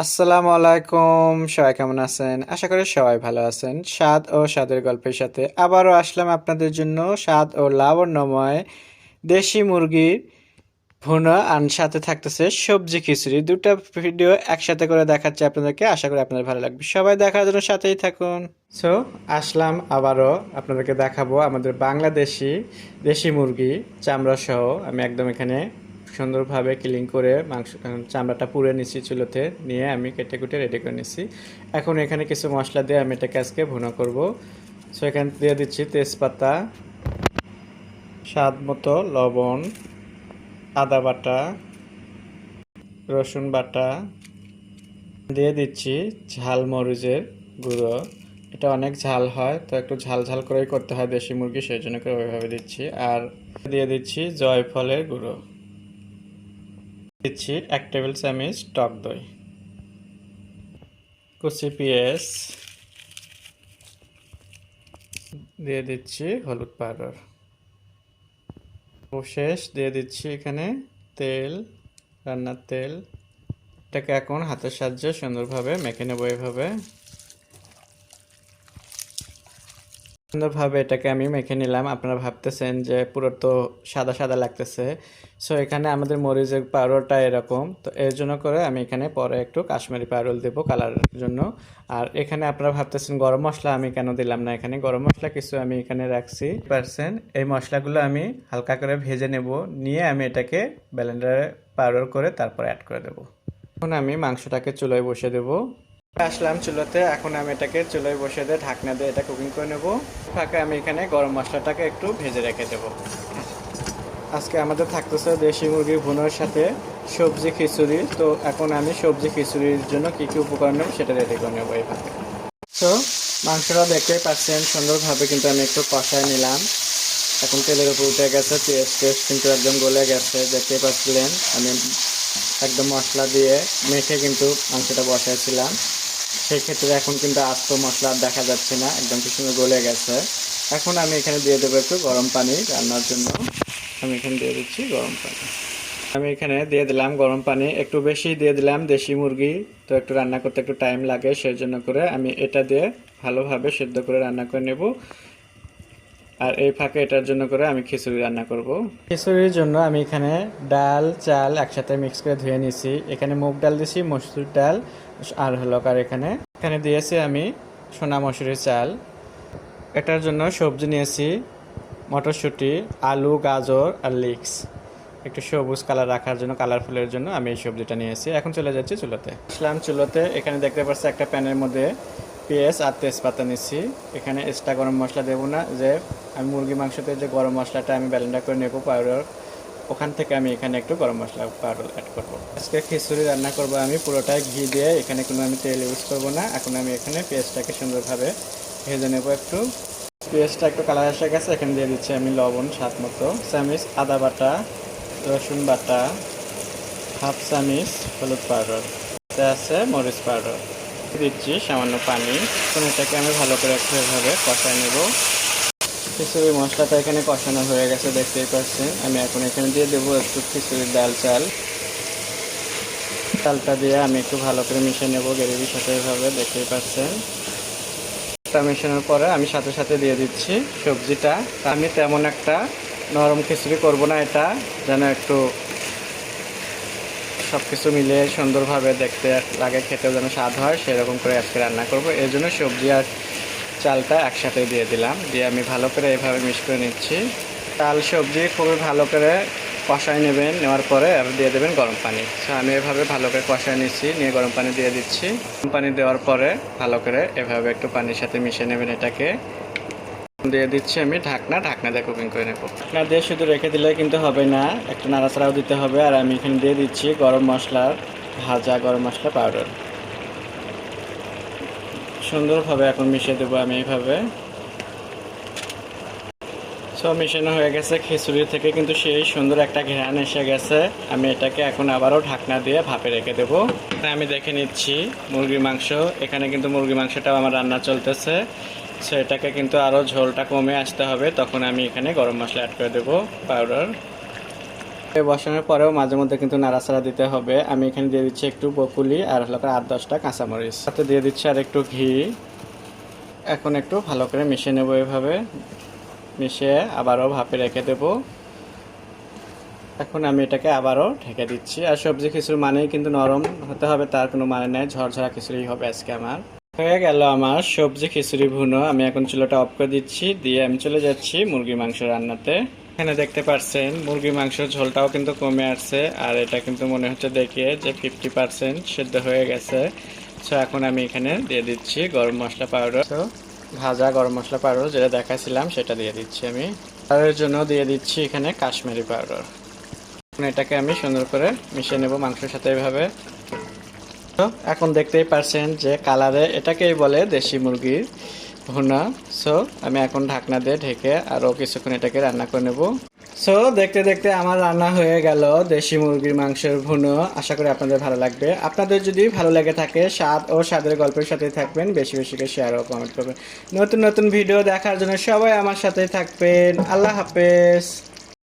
আসসালামু আলাইকুম। সবাই কেমন আছেন? আশা করি সবাই ভালো আছেন। স্বাদ ও স্বাদের গল্পের সাথে আবারও আসলাম আপনাদের জন্য স্বাদ ও লাবণ্যময় দেশি মুরগির ভুনা আর সাথে থাকতেছে সবজি খিচুড়ি। দুটো ভিডিও একসাথে করে দেখাচ্ছি আপনাদেরকে। আশা করি আপনাদের ভালো লাগবে। সবাই দেখার জন্য সাথেই থাকুন। সো আসলাম আবারও আপনাদেরকে দেখাবো আমাদের বাংলাদেশি দেশি মুরগি চামড়া সহ। আমি একদম এখানে সুন্দরভাবে ক্লিন করে মাংস চামড়াটা পুড়ে নিচ্ছি চুলোতে, নিয়ে আমি কেটে কুটে রেডি করে নিচ্ছি। এখন এখানে কিছু মশলা দিয়ে আমি এটাকে আজকে ভুনা করব। সো এখানে দিয়ে দিচ্ছি তেজপাতা, স্বাদ মতো লবণ, আদা বাটা, রসুন বাটা, দিয়ে দিচ্ছি ঝাল মরিচের গুঁড়ো। এটা অনেক ঝাল হয়, তো একটু ঝাল ঝাল করেই করতে হয় দেশি মুরগি, সেই জন্য করে ওইভাবে দিচ্ছি। আর দিয়ে দিচ্ছি জয়ফলের গুঁড়ো, দিচ্ছি 1 টেবিল চামচ টক দই, কুচি পেঁয়াজ, দিয়ে দিচ্ছি হলুদ পাউডার, শেষ দিয়ে দিচ্ছি এখানে তেল, রান্নার তেল। এটাকে এখন হাতের সাহায্যে সুন্দরভাবে মেখে নেবো। এইভাবে সুন্দরভাবে এটাকে আমি মেখে নিলাম। আপনারা ভাবতেছেন যে পুরো তো সাদা সাদা লাগতেছে। সো এখানে আমাদের মরিচের পাউডারটা এরকম, তো এর জন্য করে আমি এখানে পরে একটু কাশ্মীরি পাউডার দেবো কালারের জন্য। আর এখানে আপনারা ভাবতেছেন গরম মশলা আমি কেন দিলাম না। এখানে গরম মশলা কিছু আমি এখানে রাখছি পারছেন। এই মশলাগুলো আমি হালকা করে ভেজে নেব, নিয়ে আমি এটাকে ব্লেন্ডারে পাউডার করে তারপর অ্যাড করে দেবো। এখন আমি মাংসটাকে চুলায় বসিয়ে দেবো। আসলাম চুলোতে, এখন আমি এটাকে চুলোয় বসিয়ে দিয়ে ঢাকনা দিয়ে এটা কুকিং করে নেব। ফাঁকে আমি এখানে গরম মশলাটাকে একটু ভেজে রেখে দেব। আজকে আমাদের থাকতেছে দেশি মুরগির ভুনার সাথে সবজি খিচুড়ি। তো এখন আমি সবজি খিচুড়ির জন্য কী কী উপকরণ নেব সেটা রেডি করে নেবো এইভাবে। তো মাংসটা দেখতেই পাচ্ছেন সুন্দরভাবে কিন্তু আমি একটু কষায় নিলাম। এখন তেলের উপর উঠে গেছে, পেঁয়াজ টেস্ট কিন্তু একদম গলে গেছে, দেখতেই পাচ্ছিলেন। আমি একদম মশলা দিয়ে মেখে কিন্তু মাংসটা বসাইছিলাম, সেই ক্ষেত্রে এখন কিন্তু আস্ত মশলা দেখা যাচ্ছে না, একদম কি সুন্দর গলে গেছে। এখন আমি এখানে দিয়ে দেবো একটু গরম পানি রান্নার জন্য। আমি এখানে দিয়ে দিচ্ছি গরম পানি। আমি এখানে দিয়ে দিলাম গরম পানি, একটু বেশি দিয়ে দিলাম। দেশি মুরগি তো একটু রান্না করতে একটু টাইম লাগে, সেই জন্য করে আমি এটা দিয়ে ভালোভাবে সেদ্ধ করে রান্না করে নেব। আর এই ফাঁকে এটার জন্য করে আমি খিচুড়ি রান্না করব। খিচুড়ির জন্য আমি এখানে ডাল চাল একসাথে মিক্স করে ধুয়ে নিয়েছি। এখানে মুগ ডাল দিয়েছি, মসুর ডাল আর হলো আর এখানে এখানে দিয়েছি আমি সোনা মসুরের চাল। এটার জন্য সবজি নিয়েছি মটরশুঁটি, আলু, গাজর আর লিক্স। একটু সবুজ কালার রাখার জন্য, কালারফুলের জন্য আমি এই সবজিটা নিয়েছি। এখন চলে যাচ্ছি চুলোতে। আসলাম চুলোতে, এখানে দেখতে পাচ্ছি একটা প্যানের মধ্যে পেঁয়াজ আর তেজপাতা নিচ্ছি। এখানে এক্সট্রা গরম মশলা দেবো না, যে আমি মুরগি মাংসতে যে গরম মশলাটা আমি ব্লেন্ডার করে নেবো পাউডার, ওখান থেকে আমি এখানে একটু গরম মশলা পাউডার অ্যাড করবো। আজকে খিচুড়ি রান্না করবো আমি পুরোটাই ঘি দিয়ে, এখানে কোনো আমি তেল ইউজ করবো না। এখন আমি এখানে পেঁয়াজটাকে সুন্দরভাবে ভেজে নেবো একটু। পেঁয়াজটা একটু কালার এসে গেছে, এখানে দিয়ে দিচ্ছি আমি লবণ স্বাদ মতো, চামচ আদা বাটা, রসুন বাটা, হাফ চামচ হলুদ পাউডার, আছে মরিচ পাউডার, দিচ্ছি সামান্য পানি। এখন এটাকে আমি ভালো করে একটু এভাবে কষায় নেব। খিচুড়ি মশলাটা এখানে কষানো হয়ে গেছে, দেখতেই পাচ্ছেন। আমি এখন এখানে দিয়ে দেবো একটু খিচুড়ির ডাল চাল। চালটা দিয়ে আমি একটু ভালো করে মিশিয়ে নেব গ্রেভির সাথে, এভাবে দেখতেই পাচ্ছেন। মেশানোর পরে আমি সাথে সাথে দিয়ে দিচ্ছি সবজিটা। আমি তেমন একটা নরম খিচুড়ি করব না, এটা যেন একটু সব কিছু মিলিয়ে সুন্দরভাবে দেখতে লাগে, খেতেও যেন স্বাদ হয়, সেরকম করে আজকে রান্না করব। এর জন্য সবজি আর চালটা একসাথে দিয়ে দিলাম, দিয়ে আমি ভালো করে এভাবে মিক্স করে নিচ্ছি। চাল সবজি খুবই ভালো করে কষায় নেবেন, নেওয়ার পরে আর দিয়ে দেবেন গরম পানি। তো আমি এভাবে ভালো করে কষায় নিচ্ছি, নিয়ে গরম পানি দিয়ে দিচ্ছি। গরম পানি দেওয়ার পরে ভালো করে এভাবে একটু পানির সাথে মিশিয়ে নেবেন। এটাকে দিয়ে দিচ্ছি আমি ঢাকনা দিয়ে কুকিং করে নেব। ঢাকনা দিয়ে শুধু রেখে দিলে কিন্তু হবে না, একটু নাড়াচাড়াও দিতে হবে। আর আমি এখানে দিয়ে দিচ্ছি গরম মশলার ভাজা গরম মশলা পাউডার। সুন্দরভাবে এখন মিশিয়ে দেবো আমি এইভাবে। সব মিশানো হয়ে গেছে, খিচুড়ি থেকে কিন্তু সেই সুন্দর একটা ঘ্রাণ এসে গেছে। আমি এটাকে এখন আবারও ঢাকনা দিয়ে ভাপে রেখে দেবো। আমি দেখে নিচ্ছি মুরগির মাংস, এখানে কিন্তু মুরগির মাংসটাও আমার রান্না চলতেছে। সো এটাকে কিন্তু আরও ঝোলটা কমে আসতে হবে, তখন আমি এখানে গরম মশলা অ্যাড করে দেবো পাউডার। বসানোর পরেও মাঝে মধ্যে কিন্তু নাড়াচাড়া দিতে হবে। আমি এখানে দিয়ে দিচ্ছি একটু বকুলি আর হলো 8-10টা কাঁচামরিচ, সাথে দিয়ে দিচ্ছি আর একটু ঘি। এখন একটু ভালো করে মিশিয়ে নেব, এভাবে মিশিয়ে আবারও ভাপে রেখে দেব। এখন আমি এটাকে আবারও ঢেকে দিচ্ছি। আর সবজি খিচুড়ি মানেই কিন্তু নরম হতে হবে তার কোনো মানে নেই, ঝরঝরা খিচুড়ি হবে আজকে আমার। হয়ে গেল আমার সবজি খিচুড়ি ভুনো। আমি এখন চুলাটা অফ করে দিচ্ছি, দিয়ে আমি চলে যাচ্ছি মুরগির মাংস রান্নাতে। এখানে দেখতে পাচ্ছেন মুরগির মাংসের ঝোলটাও কিন্তু কমে আসছে, আর এটা কিন্তু মনে হচ্ছে দেখে যে 50% সেদ্ধ হয়ে গেছে। সো এখন আমি এখানে দিয়ে দিচ্ছি গরম মশলা পাউডার, তো ভাজা গরম মশলা পাউডার যেটা দেখাছিলাম সেটা দিয়ে দিচ্ছি আমি। আর এর জন্য দিয়ে দিচ্ছি এখানে কাশ্মীরি পাউডার। এখন এটাকে আমি সুন্দর করে মিশিয়ে নেব মাংসের সাথে এভাবে। তো এখন দেখতেই পারছেন যে কালারে এটাকেই বলে দেশি মুরগির ভুনা। সো আমি এখন ঢাকনা দিয়ে ঢেকে আরও কিছুক্ষণ এটাকে রান্না করে নেব। সো দেখতে দেখতে আমার রান্না হয়ে গেল দেশি মুরগির মাংসের ভুনো। আশা করি আপনাদের ভালো লাগবে। আপনাদের যদি ভালো লেগে থাকে স্বাদ ও স্বাদের গল্পের সাথে থাকবেন, বেশি বেশি করে শেয়ার ও কমেন্ট করবেন। নতুন নতুন ভিডিও দেখার জন্য সবাই আমার সাথেই থাকবেন। আল্লাহ হাফেজ।